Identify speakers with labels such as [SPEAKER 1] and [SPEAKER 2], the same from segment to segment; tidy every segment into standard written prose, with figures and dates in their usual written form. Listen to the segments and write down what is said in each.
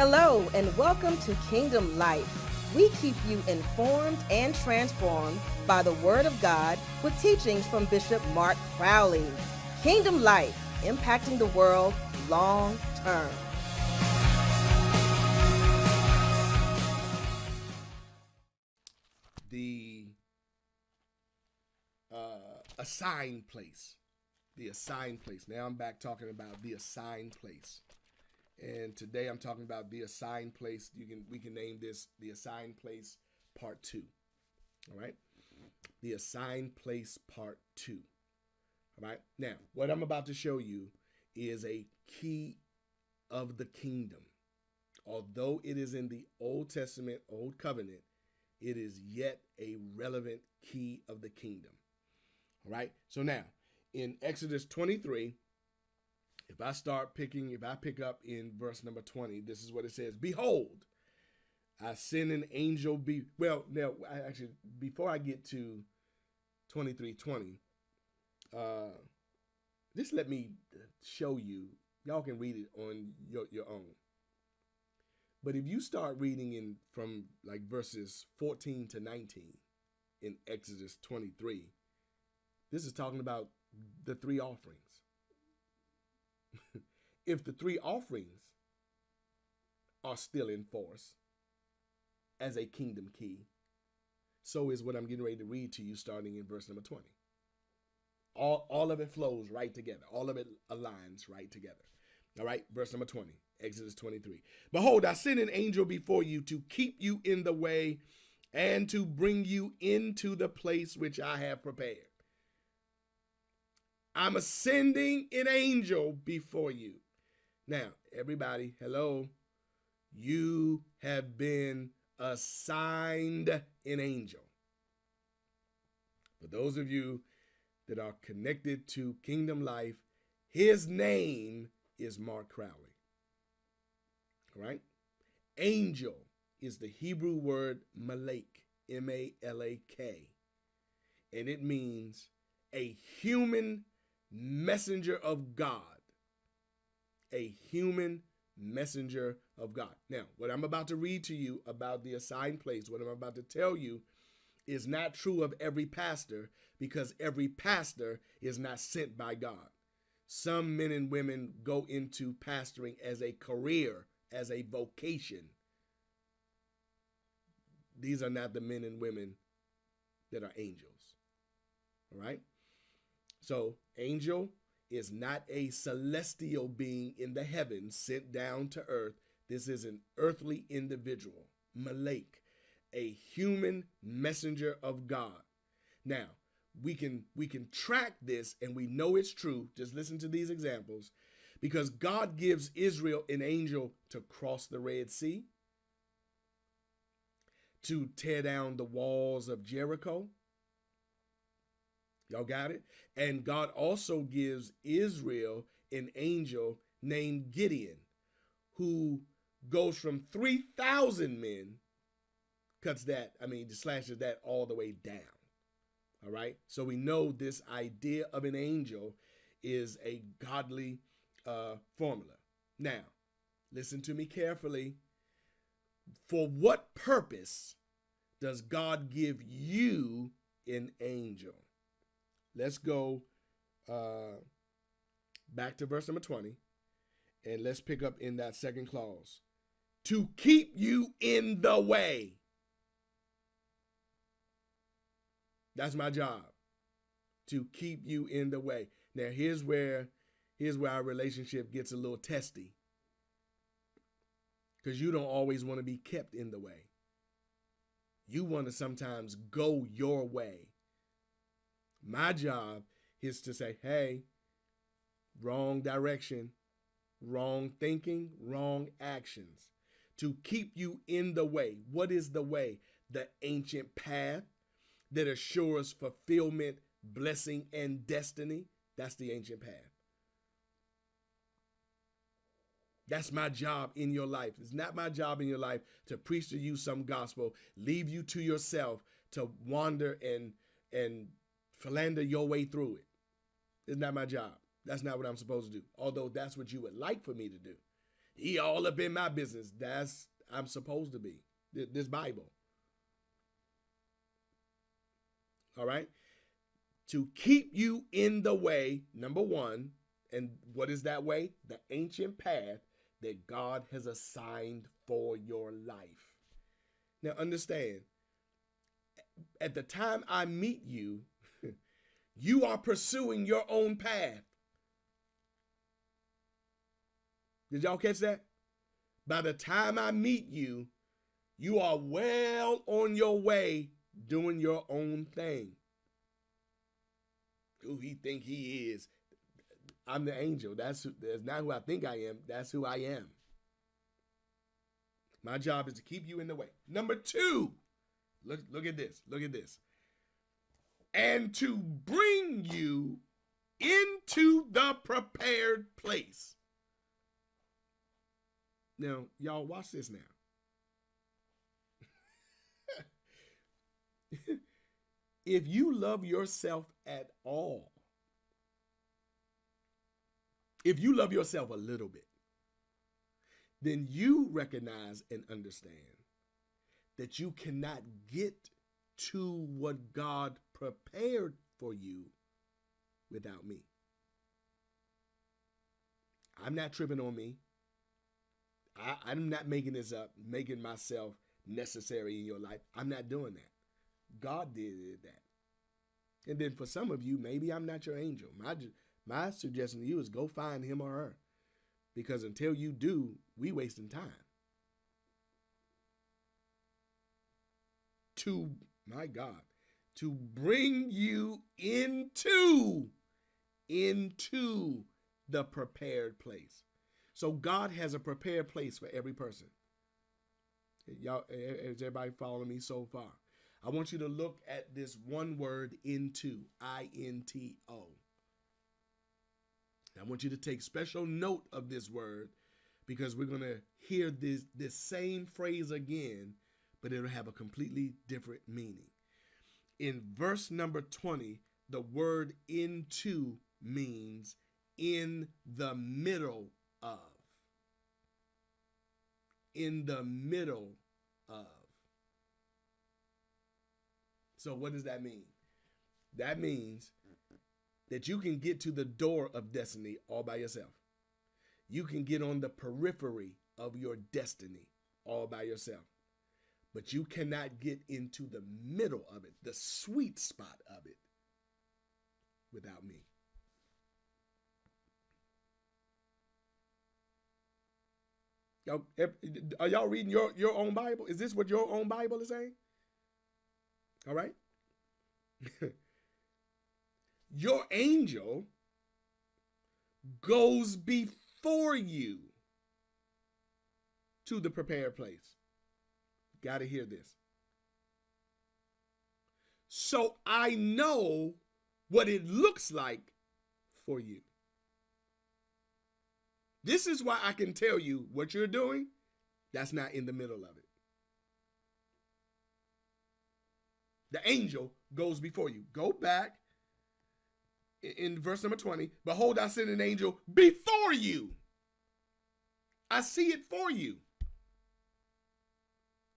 [SPEAKER 1] Hello, and welcome to Kingdom Life. We keep you informed and transformed by the Word of God with teachings from Bishop Mark Crowley. Kingdom Life, impacting the world long term.
[SPEAKER 2] The assigned place. The assigned place. Now I'm back talking about the assigned place. And today I'm talking about the assigned place. We can name this the Assigned Place Part 2. All right? The Assigned Place Part 2. All right? Now, what I'm about to show you is a key of the kingdom. Although it is in the Old Testament, Old Covenant, it is yet a relevant key of the kingdom. All right? So now, in Exodus 23, if I pick up in verse number 20, this is what it says. Behold, I send an angel before I get to 23:20, just let me show you. Y'all can read it on your own. But if you start reading from like verses 14 to 19 in Exodus 23, this is talking about the three offerings. If the three offerings are still in force as a kingdom key, so is what I'm getting ready to read to you starting in verse number 20. All of it flows right together. All of it aligns right together. All right, verse number 20, Exodus 23. Behold, I send an angel before you to keep you in the way and to bring you into the place which I have prepared. I'm sending an angel before you. Now, everybody, hello. You have been assigned an angel. For those of you that are connected to Kingdom Life, his name is Mark Crowley. All right? Angel is the Hebrew word malak, M-A-L-A-K. And it means a human messenger of God. A human messenger of God. Now, what I'm about to read to you about the assigned place, what I'm about to tell you is not true of every pastor, because every pastor is not sent by God. Some men and women go into pastoring as a career, as a vocation. These are not the men and women that are angels. All right? So, angel is not a celestial being in the heavens sent down to earth. This is an earthly individual, malak, a human messenger of God. Now, we can track this, and we know it's true. Just listen to these examples. Because God gives Israel an angel to cross the Red Sea, to tear down the walls of Jericho. Y'all got it? And God also gives Israel an angel named Gideon, who goes from 3,000 men, slashes that all the way down. All right? So we know this idea of an angel is a godly formula. Now, listen to me carefully. For what purpose does God give you an angel? Let's go back to verse number 20, and let's pick up in that second clause. To keep you in the way. That's my job. To keep you in the way. Now, here's where our relationship gets a little testy. Because you don't always want to be kept in the way. You want to sometimes go your way. My job is to say, hey, wrong direction, wrong thinking, wrong actions. To keep you in the way. What is the way? The ancient path that assures fulfillment, blessing, and destiny. That's the ancient path. That's my job in your life. It's not my job in your life to preach to you some gospel, leave you to yourself to wander and philander your way through it. It's not my job. That's not what I'm supposed to do. Although that's what you would like for me to do. He all up in my business. I'm supposed to be. This Bible. All right? To keep you in the way, number one. And what is that way? The ancient path that God has assigned for your life. Now understand, at the time I meet you, you are pursuing your own path. Did y'all catch that? By the time I meet you, you are well on your way doing your own thing. Who he think he is? I'm the angel. That's not who I think I am. That's who I am. My job is to keep you in the way. Number two, look at this. Look at this. And to bring you into the prepared place. Now, y'all watch this now. If you love yourself at all, if you love yourself a little bit, then you recognize and understand that you cannot get to what God prepared for you without me. I'm not tripping on me. I'm not making this up, making myself necessary in your life. I'm not doing that. God did that. And then for some of you, maybe I'm not your angel. My suggestion to you is go find him or her. Because until you do, we wasting time. My God, to bring you into the prepared place. So God has a prepared place for every person. Y'all, is everybody following me so far? I want you to look at this one word, into, I-N-T-O. I want you to take special note of this word because we're going to hear this same phrase again, but it'll have a completely different meaning. In verse number 20, the word into means in the middle of. In the middle of. So what does that mean? That means that you can get to the door of destiny all by yourself. You can get on the periphery of your destiny all by yourself. But you cannot get into the middle of it, the sweet spot of it, without me. Are y'all reading your own Bible? Is this what your own Bible is saying? All right. Your angel goes before you to the prepared place. Got to hear this. So I know what it looks like for you. This is why I can tell you what you're doing. That's not in the middle of it. The angel goes before you. Go back in verse number 20. Behold, I send an angel before you. I see it for you.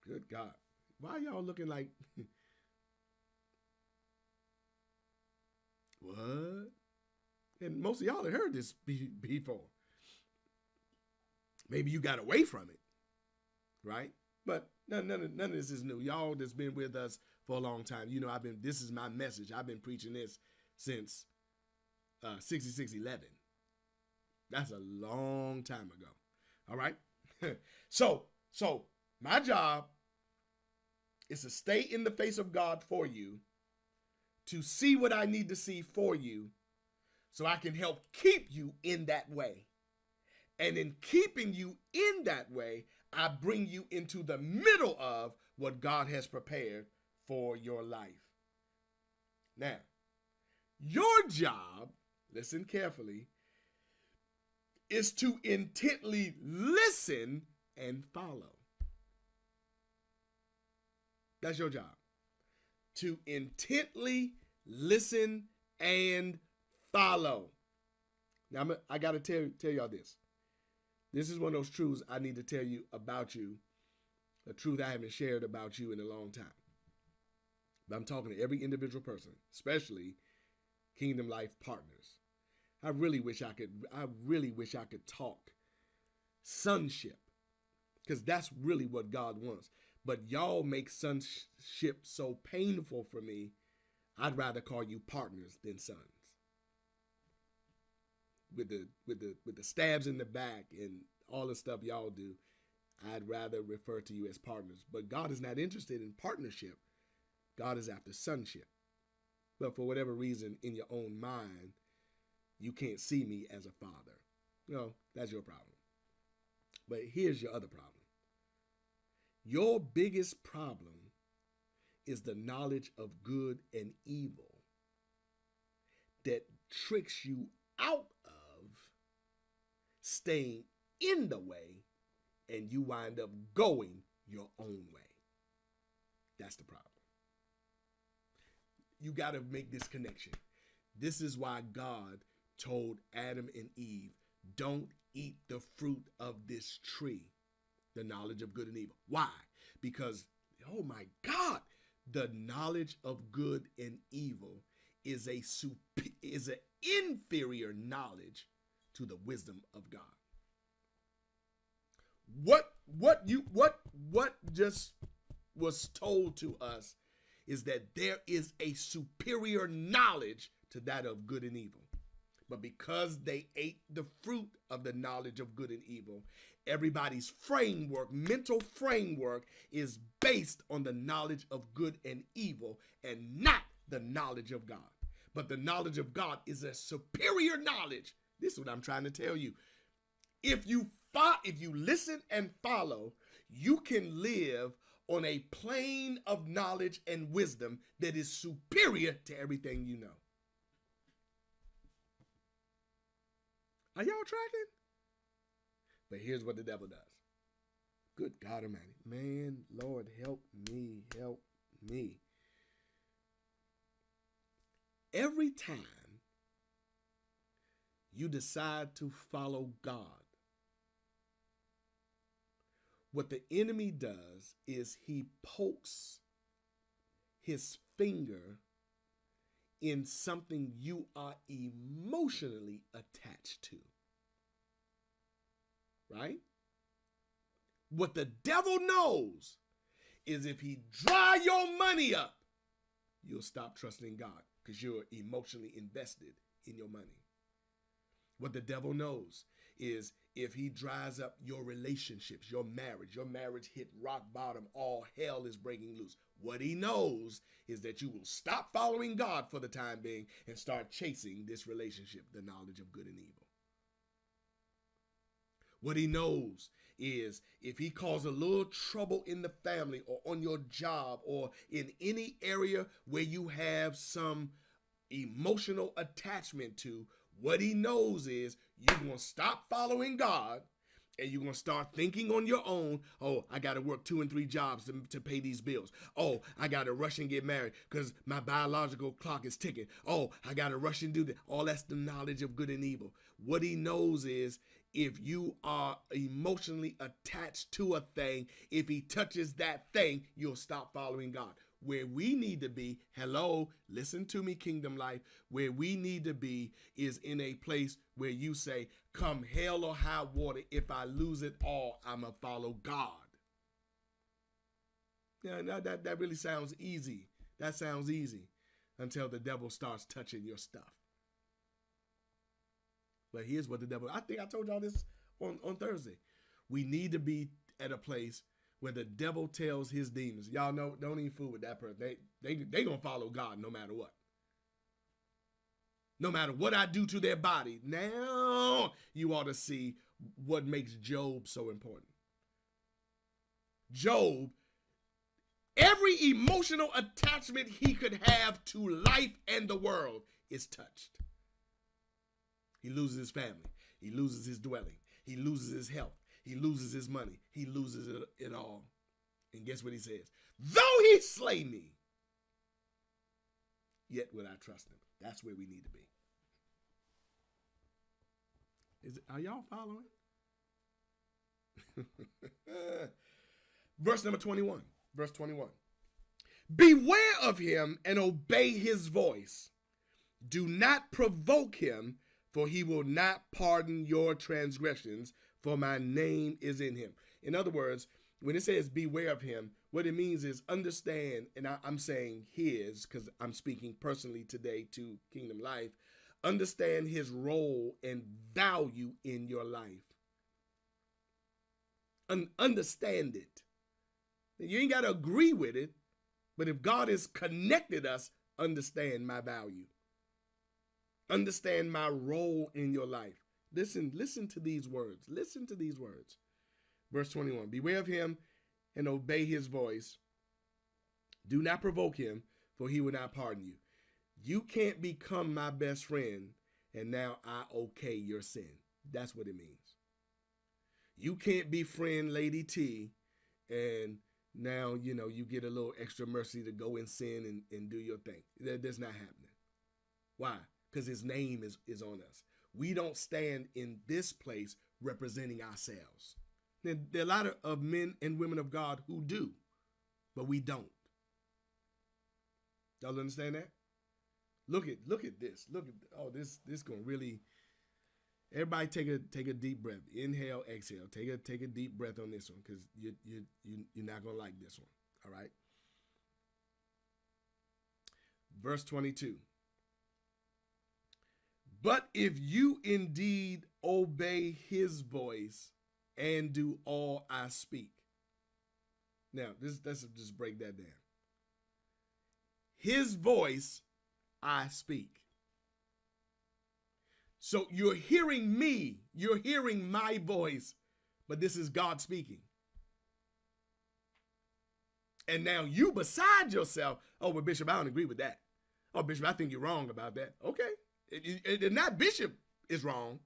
[SPEAKER 2] Good God. Why are y'all looking like... What? And most of y'all have heard this before. Maybe you got away from it, right? But none of this is new. Y'all that's been with us for a long time, you know, this is my message. I've been preaching this since 6611. That's a long time ago. All right. So my job is to stay in the face of God for you, to see what I need to see for you, so I can help keep you in that way. And in keeping you in that way, I bring you into the middle of what God has prepared for your life. Now, your job, listen carefully, is to intently listen and follow. That's your job. To intently listen and follow. Now, I got to tell y'all this. This is one of those truths I need to tell you about you, a truth I haven't shared about you in a long time. But I'm talking to every individual person, especially Kingdom Life partners. I really wish I could talk sonship, because that's really what God wants. But y'all make sonship so painful for me, I'd rather call you partners than sons. With the stabs in the back and all the stuff y'all do, I'd rather refer to you as partners. But God is not interested in partnership. God is after sonship. But for whatever reason, in your own mind, you can't see me as a father. Well, that's your problem. But here's your other problem. Your biggest problem is the knowledge of good and evil that tricks you out of staying in the way, and you wind up going your own way. That's the problem. You got to make this connection. This is why God told Adam and Eve, don't eat the fruit of this tree, the knowledge of good and evil. Why? Because, oh my God, the knowledge of good and evil is an inferior knowledge to the wisdom of God. What just was told to us is that there is a superior knowledge to that of good and evil. But because they ate the fruit of the knowledge of good and evil, everybody's mental framework is based on the knowledge of good and evil and not the knowledge of God. But the knowledge of God is a superior knowledge. This is what I'm trying to tell you. If you listen and follow, you can live on a plane of knowledge and wisdom that is superior to everything you know. Are y'all tracking? But here's what the devil does. Good God Almighty. Man, Lord, help me, help me. Every time you decide to follow God, what the enemy does is he pokes his finger in something you are emotionally attached to. Right? What the devil knows is if he dry your money up, you'll stop trusting God because you're emotionally invested in your money. What the devil knows is if he dries up your relationships, your marriage hit rock bottom, all hell is breaking loose. What he knows is that you will stop following God for the time being and start chasing this relationship, the knowledge of good and evil. What he knows is if he causes a little trouble in the family or on your job or in any area where you have some emotional attachment to, what he knows is you're going to stop following God and you're going to start thinking on your own. Oh, I got to work 2 and 3 jobs to pay these bills. Oh, I got to rush and get married because my biological clock is ticking. Oh, I got to rush and do that. All that's the knowledge of good and evil. What he knows is if you are emotionally attached to a thing, if he touches that thing, you'll stop following God. Where we need to be, hello, listen to me, Kingdom Life, where we need to be is in a place where you say, come hell or high water, if I lose it all, I'm going to follow God. Yeah, that really sounds easy. That sounds easy until the devil starts touching your stuff. But here's what the devil, I think I told y'all this on Thursday. We need to be at a place where the devil tells his demons, y'all know, don't even fool with that person. They gonna follow God no matter what. No matter what I do to their body. Now you ought to see what makes Job so important. Job, every emotional attachment he could have to life and the world is touched. He loses his family. He loses his dwelling. He loses his health. He loses his money. He loses it all. And guess what he says? Though he slay me, yet will I trust him. That's where we need to be. Are y'all following? Verse number 21. Verse 21. Beware of him and obey his voice. Do not provoke him, for he will not pardon your transgressions, for my name is in him. In other words, when it says beware of him, what it means is understand, and I'm saying his, because I'm speaking personally today to Kingdom Life, understand his role and value in your life. Understand it. You ain't got to agree with it, but if God has connected us, understand my value. Understand my role in your life. Listen to these words. Listen to these words. Verse 21, beware of him and obey his voice. Do not provoke him, for he will not pardon you. You can't become my best friend and now I okay your sin. That's what it means. You can't befriend Lady T and now, you get a little extra mercy to go and sin and do your thing. That's not happening. Why? Because his name is on us. We don't stand in this place representing ourselves. There are a lot of men and women of God who do, but we don't. Y'all understand that? Look at this. This gonna really. Everybody take a deep breath. Inhale, exhale. Take a deep breath on this one, because you're not gonna like this one. All right. Verse 22. But if you indeed obey his voice and do all I speak. Now, let's just break that down. His voice I speak. So you're hearing me, you're hearing my voice, but this is God speaking. And now you beside yourself, oh, well, Bishop, I don't agree with that. Oh, Bishop, I think you're wrong about that. Okay. And not Bishop is wrong.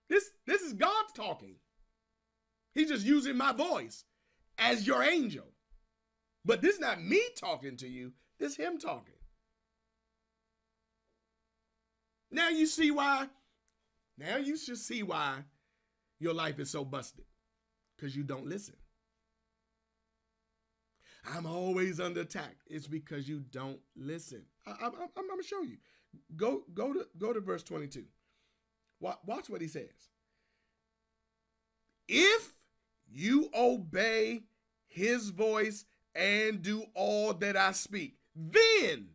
[SPEAKER 2] This is God talking. He's just using my voice as your angel. But this is not me talking to you. This is him talking. Now you see why. Now you should see why your life is so busted. Because you don't listen. I'm always under attack. It's because you don't listen. I'm going to show you. Go to verse 22. Watch what he says. If you obey his voice and do all that I speak, then,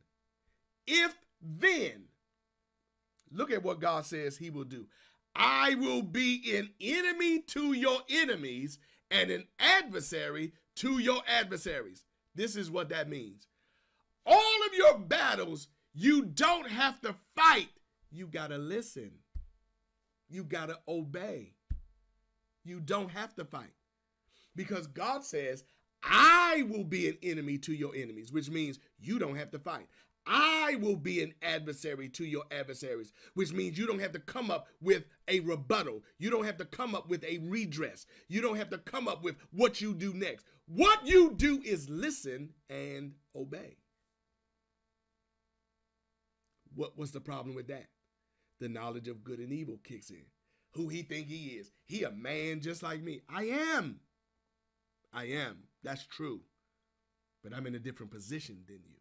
[SPEAKER 2] look at what God says he will do. I will be an enemy to your enemies and an adversary to your adversaries. This is what that means. All of your battles, you don't have to fight. You got to listen. You got to obey. You don't have to fight. Because God says, I will be an enemy to your enemies, which means you don't have to fight. I will be an adversary to your adversaries, which means you don't have to come up with a rebuttal. You don't have to come up with a redress. You don't have to come up with what you do next. What you do is listen and obey. What's the problem with that? The knowledge of good and evil kicks in. Who he think he is. He a man just like me. I am. That's true. But I'm in a different position than you.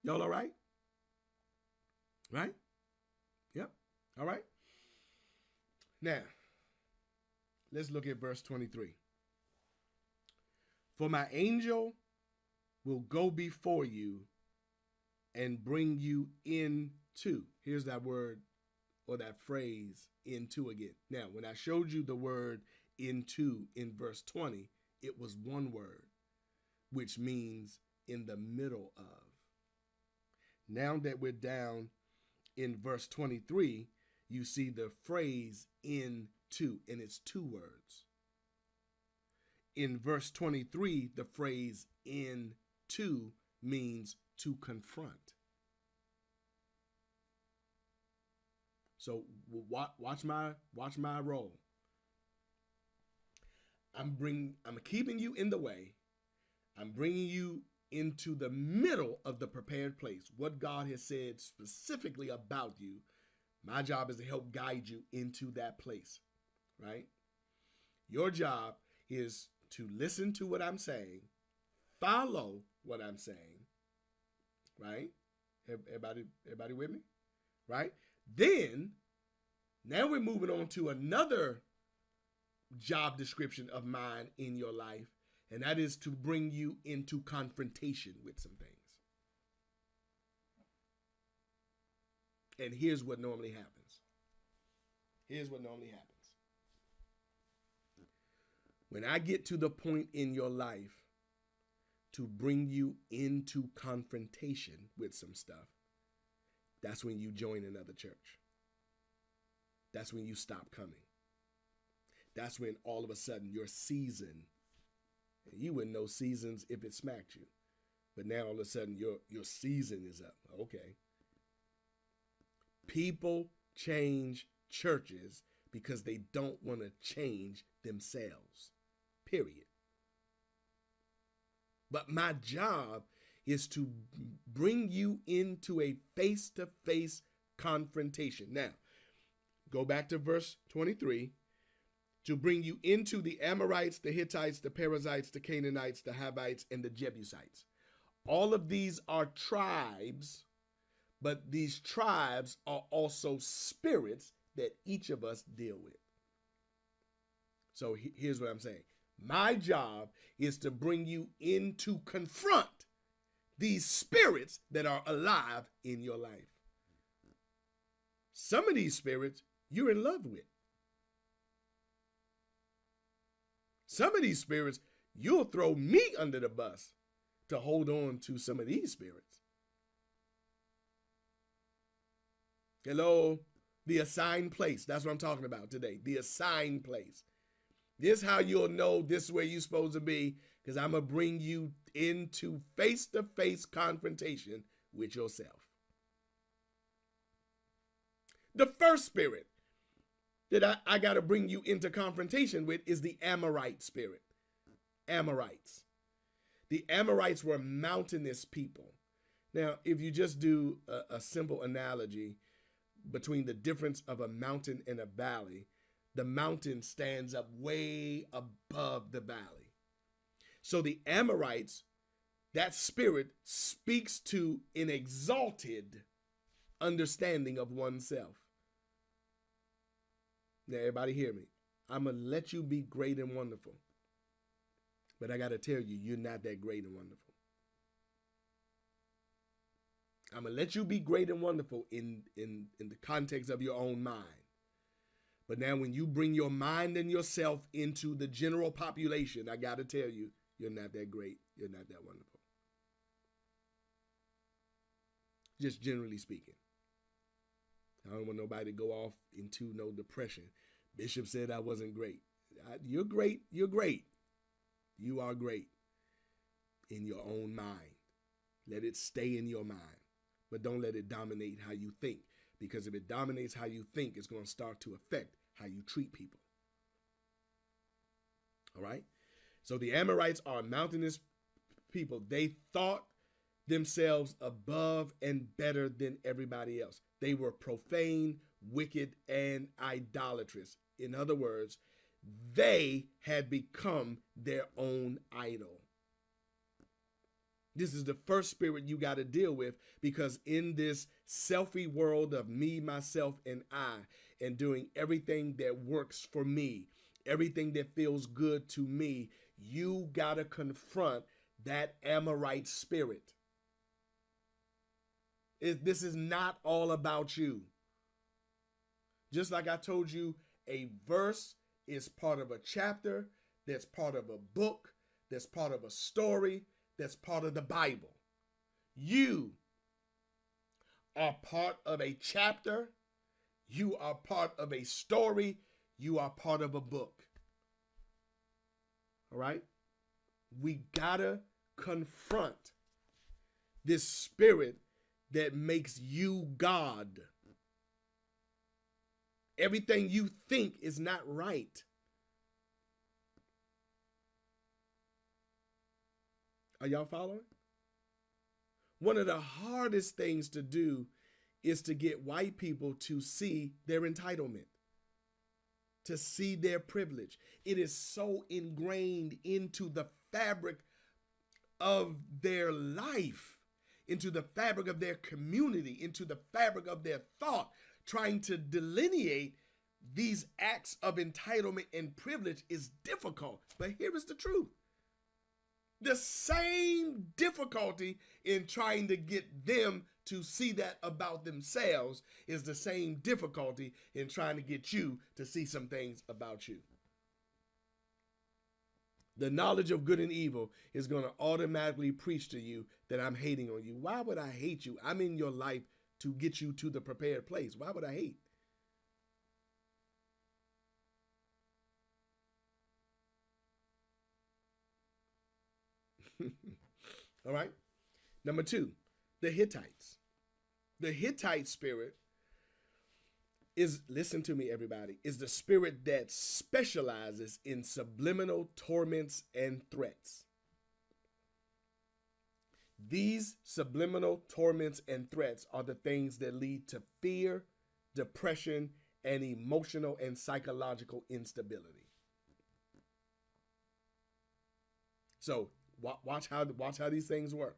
[SPEAKER 2] Y'all all right? Right? Yep. All right. Now, let's look at verse 23. For my angel will go before you and bring you into. Here's that word or that phrase, into again. Now, when I showed you the word into in verse 20, it was one word, which means in the middle of. Now that we're down in verse 23, you see the phrase into, and it's two words. In verse 23, the phrase into means to confront. So watch my role. I'm keeping you in the way. I'm bringing you into the middle of the prepared place, what God has said specifically about you. My job is to help guide you into that place, right? Your job is to listen to what I'm saying, follow what I'm saying, right? Everybody with me? Right? Then, now we're moving on to another job description of mine in your life, and that is to bring you into confrontation with some things. And here's what normally happens. When I get to the point in your life to bring you into confrontation with some stuff, that's when you join another church. That's when you stop coming. That's when all of a sudden your season, and you wouldn't know seasons if it smacked you, but now all of a sudden your season is up. Okay. People change churches because they don't want to change themselves. Period. But my job is to bring you into a face-to-face confrontation. Now, go back to verse 23. To bring you into the Amorites, the Hittites, the Perizzites, the Canaanites, the Hivites, and the Jebusites. All of these are tribes, but these tribes are also spirits that each of us deal with. So here's what I'm saying. My job is to bring you in to confront these spirits that are alive in your life. Some of these spirits you're in love with. Some of these spirits, you'll throw me under the bus to hold on to some of these spirits. Hello, the assigned place. That's what I'm talking about today. The assigned place. This is how you'll know this is where you're supposed to be, because I'm going to bring you into face-to-face confrontation with yourself. The first spirit that I got to bring you into confrontation with is the Amorite spirit. Amorites. The Amorites were mountainous people. Now, if you just do a simple analogy between the difference of a mountain and a valley, the mountain stands up way above the valley. So the Amorites, that spirit speaks to an exalted understanding of oneself. Now, everybody hear me. I'm going to let you be great and wonderful. But I got to tell you, you're not that great and wonderful. I'm going to let you be great and wonderful in the context of your own mind. But now when you bring your mind and yourself into the general population, I got to tell you, you're not that great. You're not that wonderful. Just generally speaking. I don't want nobody to go off into no depression. Bishop said I wasn't great. You're great. You're great. You are great in your own mind. Let it stay in your mind. But don't let it dominate how you think. Because if it dominates how you think, it's going to start to affect how you treat people. All right? So the Amorites are mountainous people. They thought themselves above and better than everybody else. They were profane, wicked, and idolatrous. In other words, they had become their own idol. This is the first spirit you got to deal with, because in this selfie world of me, myself, and I, and doing everything that works for me, everything that feels good to me, you got to confront that Amorite spirit. This is not all about you. Just like I told you, a verse is part of a chapter, that's part of a book, that's part of a story, that's part of the Bible. You are part of a chapter, you are part of a story, you are part of a book. All right? We gotta confront this spirit that makes you God. Everything you think is not right. Are y'all following? One of the hardest things to do is to get white people to see their entitlement, to see their privilege. It is so ingrained into the fabric of their life, into the fabric of their community, into the fabric of their thought, trying to delineate these acts of entitlement and privilege is difficult. But here is the truth. The same difficulty in trying to get them to see that about themselves is the same difficulty in trying to get you to see some things about you. The knowledge of good and evil is going to automatically preach to you that I'm hating on you. Why would I hate you? I'm in your life to get you to the prepared place. Why would I hate? All right. Number 2, the Hittites. The Hittite spirit is, listen to me, everybody, is the spirit that specializes in subliminal torments and threats. These subliminal torments and threats are the things that lead to fear, depression, and emotional and psychological instability. So watch how these things work.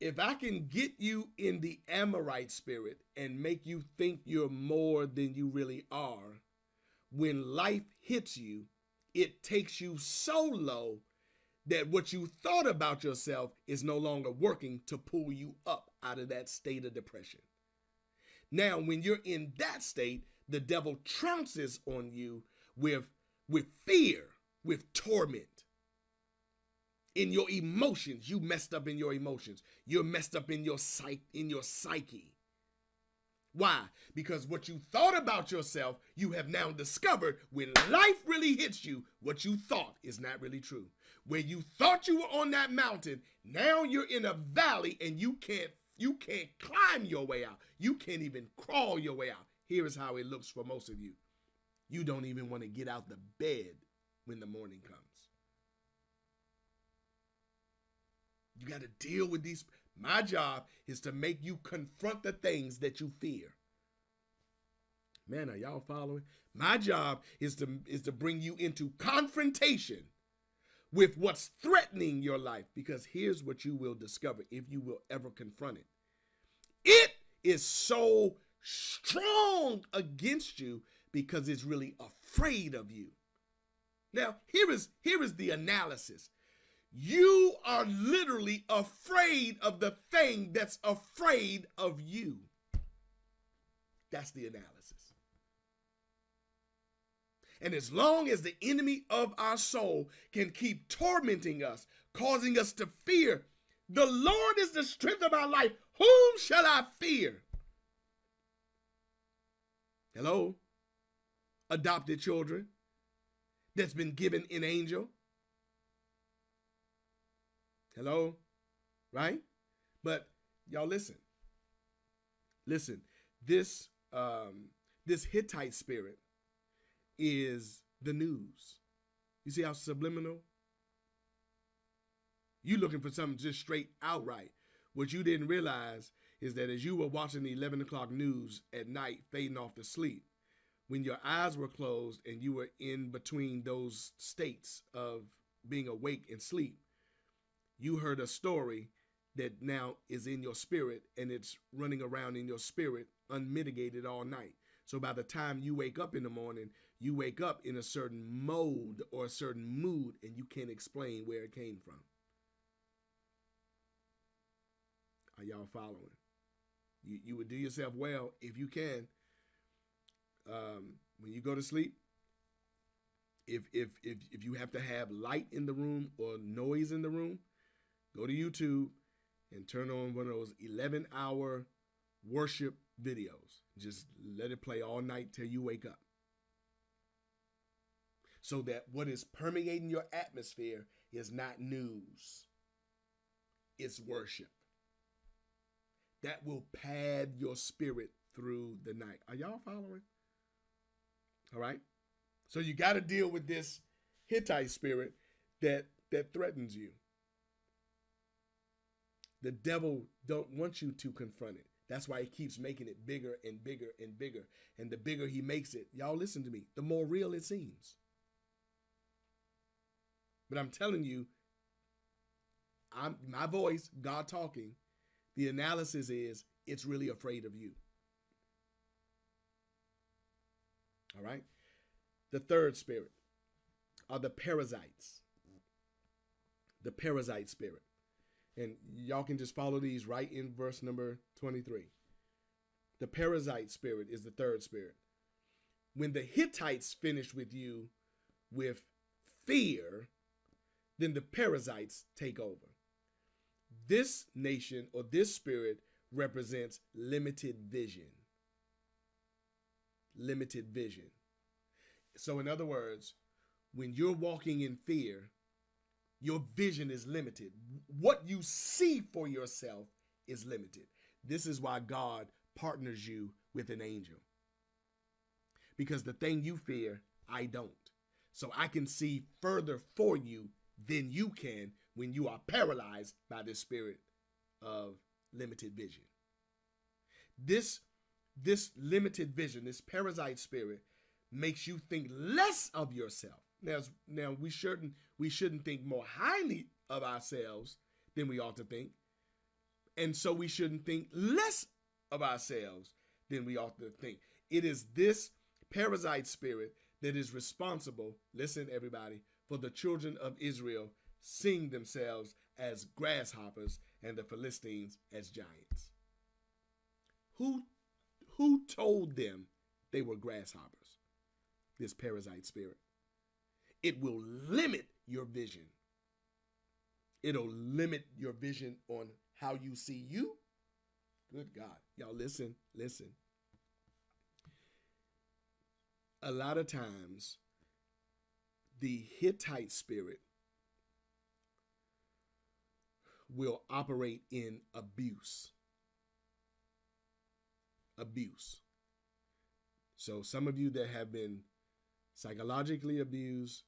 [SPEAKER 2] If I can get you in the Amorite spirit and make you think you're more than you really are, when life hits you, it takes you so low that what you thought about yourself is no longer working to pull you up out of that state of depression. Now, when you're in that state, the devil trounces on you with fear, with torment. In your emotions, you messed up in your emotions. You're messed up in your psyche. Why? Because what you thought about yourself, you have now discovered when life really hits you, what you thought is not really true. Where you thought you were on that mountain, now you're in a valley and you can't climb your way out. You can't even crawl your way out. Here is how it looks for most of you. You don't even want to get out the bed when the morning comes. You got to deal with these. My job is to make you confront the things that you fear. Man, are y'all following? My job is to bring you into confrontation with what's threatening your life, because here's what you will discover if you will ever confront it. It is so strong against you because it's really afraid of you. Now, here is the analysis. You are literally afraid of the thing that's afraid of you. That's the analysis. And as long as the enemy of our soul can keep tormenting us, causing us to fear, the Lord is the strength of our life. Whom shall I fear? Hello? Adopted children that's been given an angel. Hello? Right? But y'all listen. Listen, this Hittite spirit is the news. You see how subliminal? You looking for something just straight outright. What you didn't realize is that as you were watching the 11 o'clock news at night, fading off to sleep, when your eyes were closed and you were in between those states of being awake and sleep, you heard a story that now is in your spirit, and it's running around in your spirit unmitigated all night. So by the time you wake up in the morning, you wake up in a certain mode or a certain mood, and you can't explain where it came from. Are y'all following? You would do yourself well if you can. When you go to sleep, if you have to have light in the room or noise in the room, go to YouTube and turn on one of those 11-hour worship videos. Just let it play all night till you wake up. So that what is permeating your atmosphere is not news. It's worship. That will pad your spirit through the night. Are y'all following? All right? So you got to deal with this Hittite spirit that threatens you. The devil don't want you to confront it. That's why he keeps making it bigger and bigger and bigger. And the bigger he makes it, y'all listen to me, the more real it seems. But I'm telling you, my voice, God talking, the analysis is it's really afraid of you. All right? The third spirit are the parasites. The parasite spirit. And y'all can just follow these right in verse number 23. The parasite spirit is the third spirit. When the Hittites finished with you with fear, then the parasites take over. This nation or this spirit represents limited vision. Limited vision. So in other words, when you're walking in fear, your vision is limited. What you see for yourself is limited. This is why God partners you with an angel. Because the thing you fear, I don't. So I can see further for you than you can when you are paralyzed by the spirit of limited vision. This limited vision, this parasite spirit, makes you think less of yourself. Now we shouldn't think more highly of ourselves than we ought to think. And so we shouldn't think less of ourselves than we ought to think. It is this parasite spirit that is responsible, listen everybody, for the children of Israel seeing themselves as grasshoppers and the Philistines as giants. Who told them they were grasshoppers? This parasite spirit. It will limit your vision. It'll limit your vision on how you see you. Good God. Y'all listen. A lot of times, the Hittite spirit will operate in abuse. Abuse. So some of you that have been psychologically abused,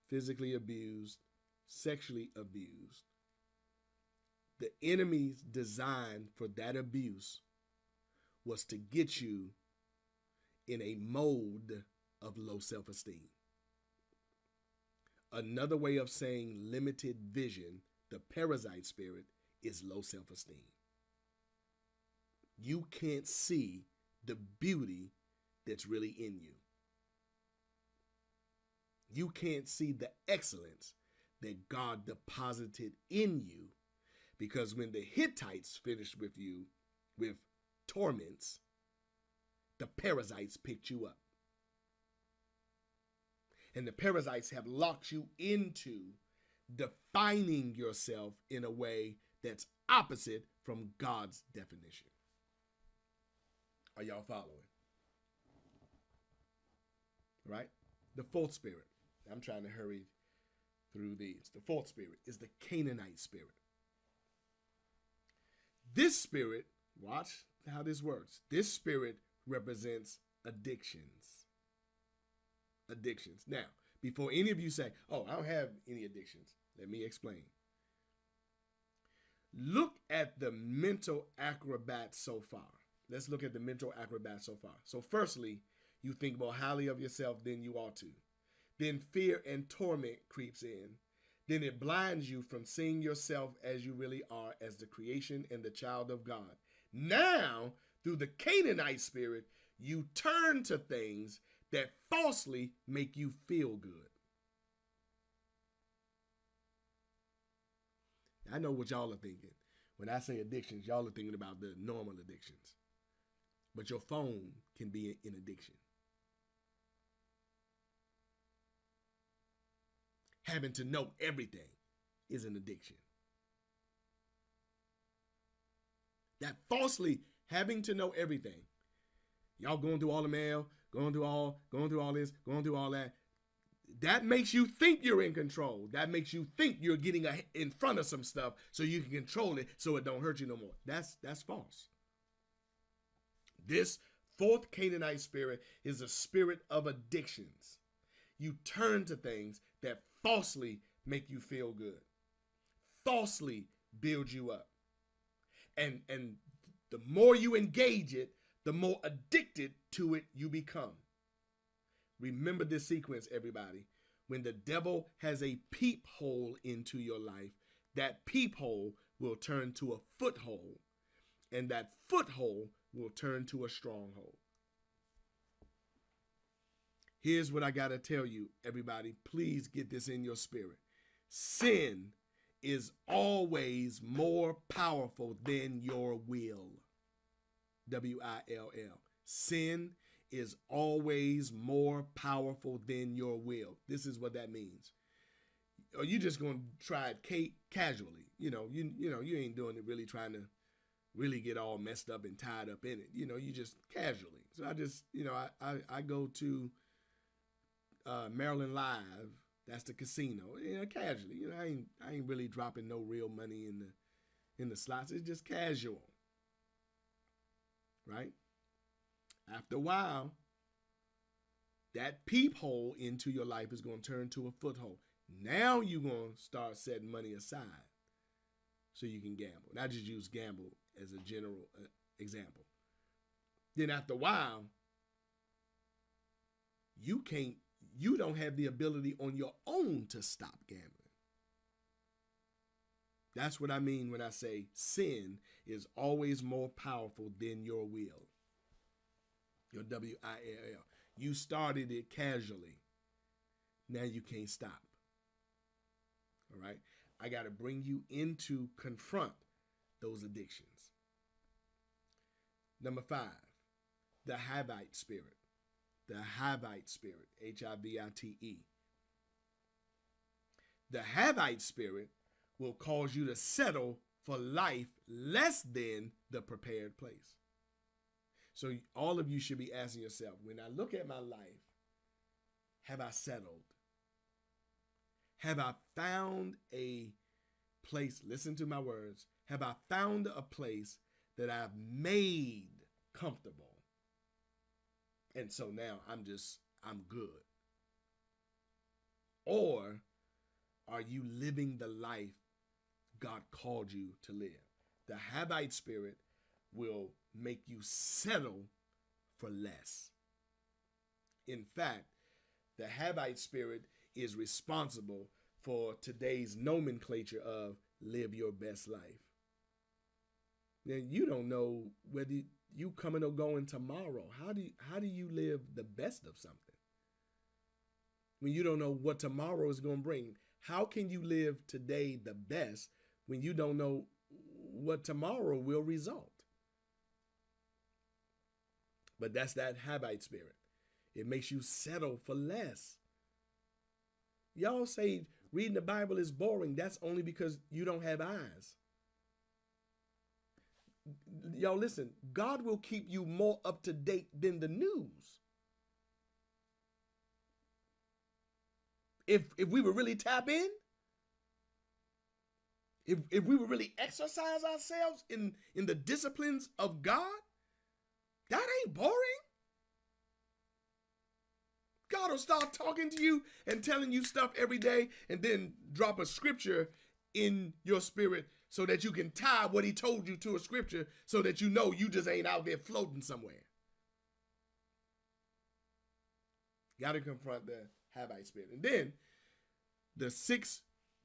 [SPEAKER 2] physically abused, sexually abused, the enemy's design for that abuse was to get you in a mode of low self-esteem. Another way of saying limited vision, the parasite spirit, is low self-esteem. You can't see the beauty that's really in you. You can't see the excellence that God deposited in you, because when the Hittites finished with you with torments, the parasites picked you up. And the parasites have locked you into defining yourself in a way that's opposite from God's definition. Are y'all following? Right? The fourth spirit. I'm trying to hurry through these. The fourth spirit is the Canaanite spirit. This spirit, watch how this works. This spirit represents addictions. Addictions. Now, before any of you say, oh, I don't have any addictions, let me explain. Look at the mental acrobat so far. Let's look at the mental acrobat so far. So firstly, you think more highly of yourself than you ought to. Then fear and torment creeps in. Then it blinds you from seeing yourself as you really are, as the creation and the child of God. Now, through the Canaanite spirit, you turn to things that falsely make you feel good. I know what y'all are thinking. When I say addictions, y'all are thinking about the normal addictions. But your phone can be an addiction. Having to know everything is an addiction. That falsely having to know everything. Y'all going through all the mail, going through all this, going through all that. That makes you think you're in control. That makes you think you're getting in front of some stuff so you can control it so it don't hurt you no more. That's false. This fourth Canaanite spirit is a spirit of addictions. You turn to things that falsely make you feel good, falsely build you up. And the more you engage it, the more addicted to it you become. Remember this sequence, everybody. When the devil has a peephole into your life, that peephole will turn to a foothold, and that foothold will turn to a stronghold. Here's what I got to tell you, everybody. Please get this in your spirit. Sin is always more powerful than your will. W-I-L-L. Sin is always more powerful than your will. This is what that means. Or you just going to try it casually. You ain't doing it really trying to really get all messed up and tied up in it. You just casually. So I just, I go to Maryland Live. That's the casino. Casually. I ain't really dropping no real money in the slots. It's just casual. Right? After a while, that peephole into your life is going to turn to a foothold. Now you're going to start setting money aside so you can gamble. And I just use gamble as a general example. Then after a while, you don't have the ability on your own to stop gambling. That's what I mean when I say sin is always more powerful than your will. Your W-I-L-L. You started it casually. Now you can't stop. All right? I got to bring you into confront those addictions. Number 5, the Havite spirit. The Havite spirit, H-I-V-I-T-E. The Havite spirit will cause you to settle for life less than the prepared place. So all of you should be asking yourself, when I look at my life, have I settled? Have I found a place, listen to my words, have I found a place that I've made comfortable? And so now I'm good. Or are you living the life God called you to live? The Havite spirit will make you settle for less. In fact, the Havite spirit is responsible for today's nomenclature of live your best life. Now, you don't know whether you coming or going tomorrow. How do you live the best of something when you don't know what tomorrow is going to bring? How can you live today the best when you don't know what tomorrow will result? But that's that Havite spirit. It makes you settle for less. Y'all say reading the Bible is boring. That's only because you don't have eyes. Y'all listen, God will keep you more up to date than the news. If we would really tap in, if we would really exercise ourselves in the disciplines of God, that ain't boring. God will start talking to you and telling you stuff every day and then drop a scripture in your spirit so that you can tie what he told you to a scripture so that you know you just ain't out there floating somewhere. Got to confront the Havite spirit. And then the 6th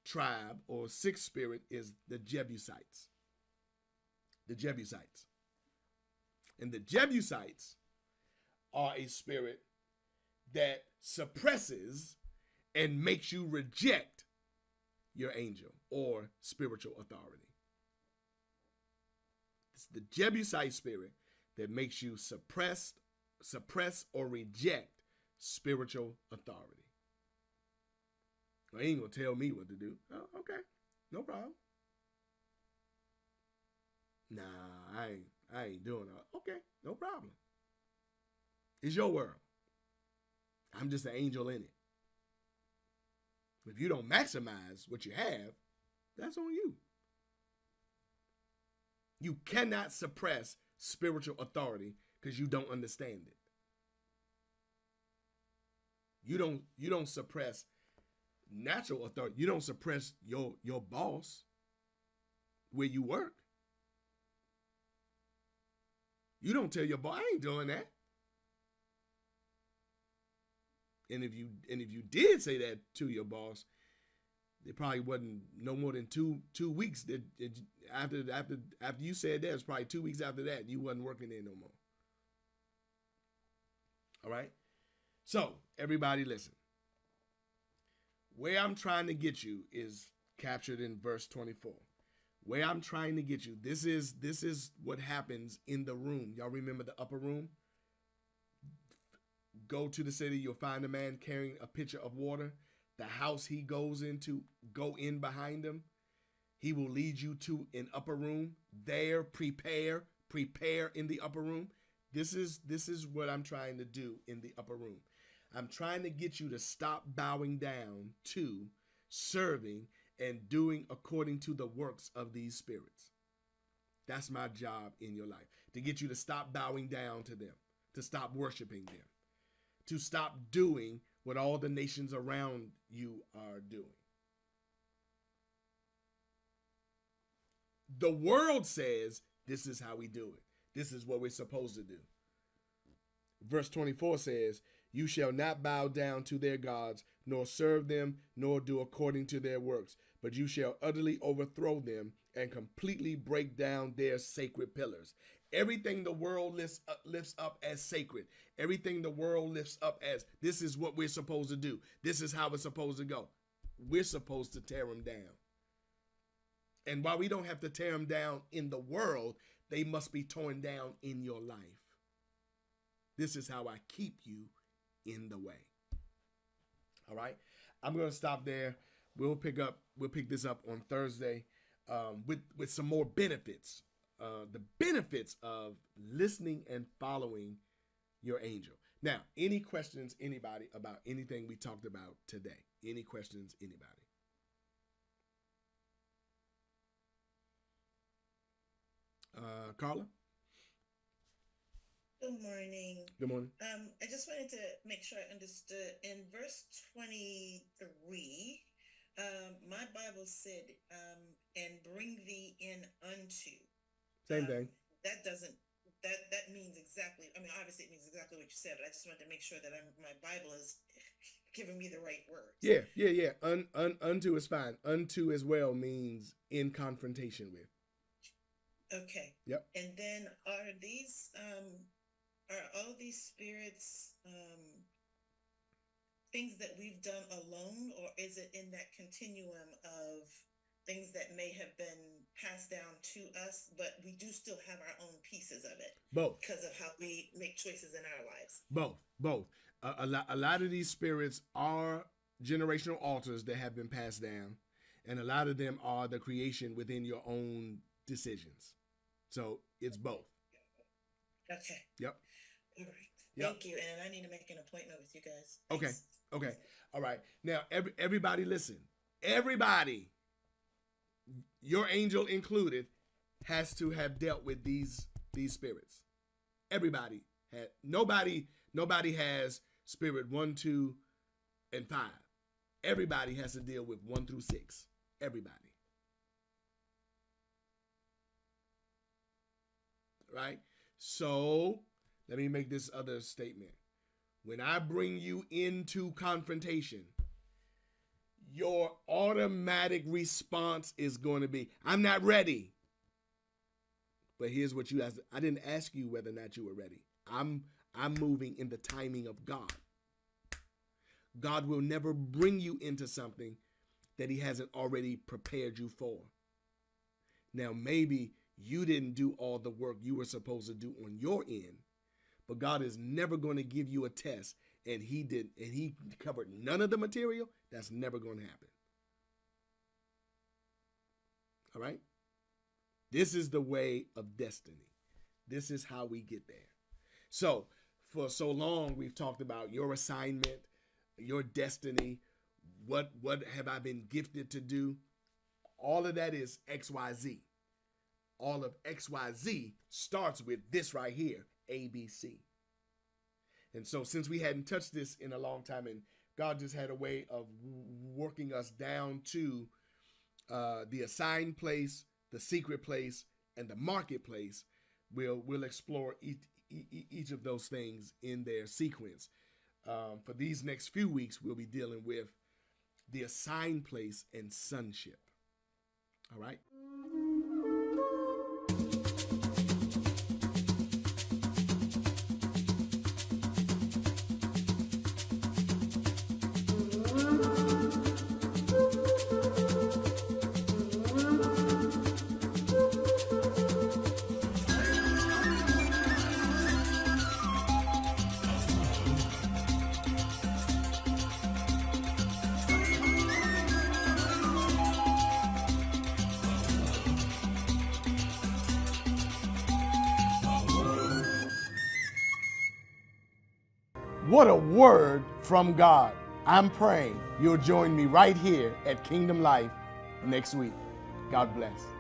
[SPEAKER 2] tribe or 6th spirit is the Jebusites. The Jebusites. And the Jebusites are a spirit that suppresses and makes you reject your angel or spiritual authority. It's the Jebusite spirit that makes you suppress or reject spiritual authority. Well, he ain't gonna tell me what to do. Oh, okay, no problem. Nah, I ain't doing that. Okay, no problem. It's your world. I'm just an angel in it. If you don't maximize what you have, that's on you. You cannot suppress spiritual authority because you don't understand it. You don't suppress natural authority. You don't suppress your boss where you work. You don't tell your boss, I ain't doing that. And if you did say that to your boss, it probably wasn't no more than two weeks that after you said that, it's probably 2 weeks after that you wasn't working there no more. All right. So everybody listen. Where I'm trying to get you is captured in verse 24. Where I'm trying to get you, this is what happens in the room. Y'all remember the upper room? Go to the city, you'll find a man carrying a pitcher of water. The house he goes into, go in behind him. He will lead you to an upper room. There, prepare in the upper room. This is what I'm trying to do in the upper room. I'm trying to get you to stop bowing down to serving and doing according to the works of these spirits. That's my job in your life, to get you to stop bowing down to them, to stop worshiping them, to stop doing what all the nations around you are doing. The world says this is how we do it. This is what we're supposed to do. Verse 24 says, you shall not bow down to their gods, nor serve them, nor do according to their works, but you shall utterly overthrow them and completely break down their sacred pillars. Everything the world lifts up as sacred, everything the world lifts up as, this is what we're supposed to do, this is how it's supposed to go, we're supposed to tear them down. And while we don't have to tear them down in the world, they must be torn down in your life. This is how I keep you in the way. All right. I'm going to stop there. We'll pick this up on Thursday with some more benefits. The benefits of listening and following your angel. Now, any questions, anybody, about anything we talked about today? Any questions, anybody? Carla?
[SPEAKER 3] Good morning.
[SPEAKER 2] Good morning.
[SPEAKER 3] I just wanted to make sure I understood. In verse 23, my Bible said, and bring thee in unto.
[SPEAKER 2] Same thing.
[SPEAKER 3] That means exactly, I mean, obviously it means exactly what you said, but I just wanted to make sure that my Bible is giving me the right words.
[SPEAKER 2] Yeah. Unto is fine. Unto as well means in confrontation with.
[SPEAKER 3] Okay.
[SPEAKER 2] Yep.
[SPEAKER 3] And then are all these spirits things that we've done alone, or is it in that continuum of things that may have been passed down to us, but we do still have our own pieces of it?
[SPEAKER 2] Both.
[SPEAKER 3] Because of how we make choices in our lives.
[SPEAKER 2] Both. A lot of these spirits are generational altars that have been passed down, and a lot of them are the creation within your own decisions. So it's both.
[SPEAKER 3] Okay.
[SPEAKER 2] Yep.
[SPEAKER 3] All right.
[SPEAKER 2] Yep.
[SPEAKER 3] Thank you. And I need to make an appointment with you guys.
[SPEAKER 2] Thanks. Okay. All right. Now, everybody listen. Everybody, your angel included, has to have dealt with these spirits. Everybody had. Nobody has spirit 1, 2, and 5. Everybody has to deal with 1 through 6. Everybody. Right? So, let me make this other statement. When I bring you into confrontation, your automatic response is going to be, I'm not ready. But here's what you asked. I didn't ask you whether or not you were ready. I'm moving in the timing of God. God will never bring you into something that he hasn't already prepared you for. Now, maybe you didn't do all the work you were supposed to do on your end, but God is never going to give you a test and he covered none of the material. That's never going to happen. All right? This is the way of destiny. This is how we get there. So, for so long, we've talked about your assignment, your destiny, what have I been gifted to do? All of that is XYZ. All of XYZ starts with this right here, ABC. And so since we hadn't touched this in a long time, and God just had a way of working us down to the assigned place, the secret place, and the marketplace, We'll explore each of those things in their sequence. For these next few weeks, we'll be dealing with the assigned place and sonship. All right. What a word from God. I'm praying you'll join me right here at Kingdom Life next week. God bless.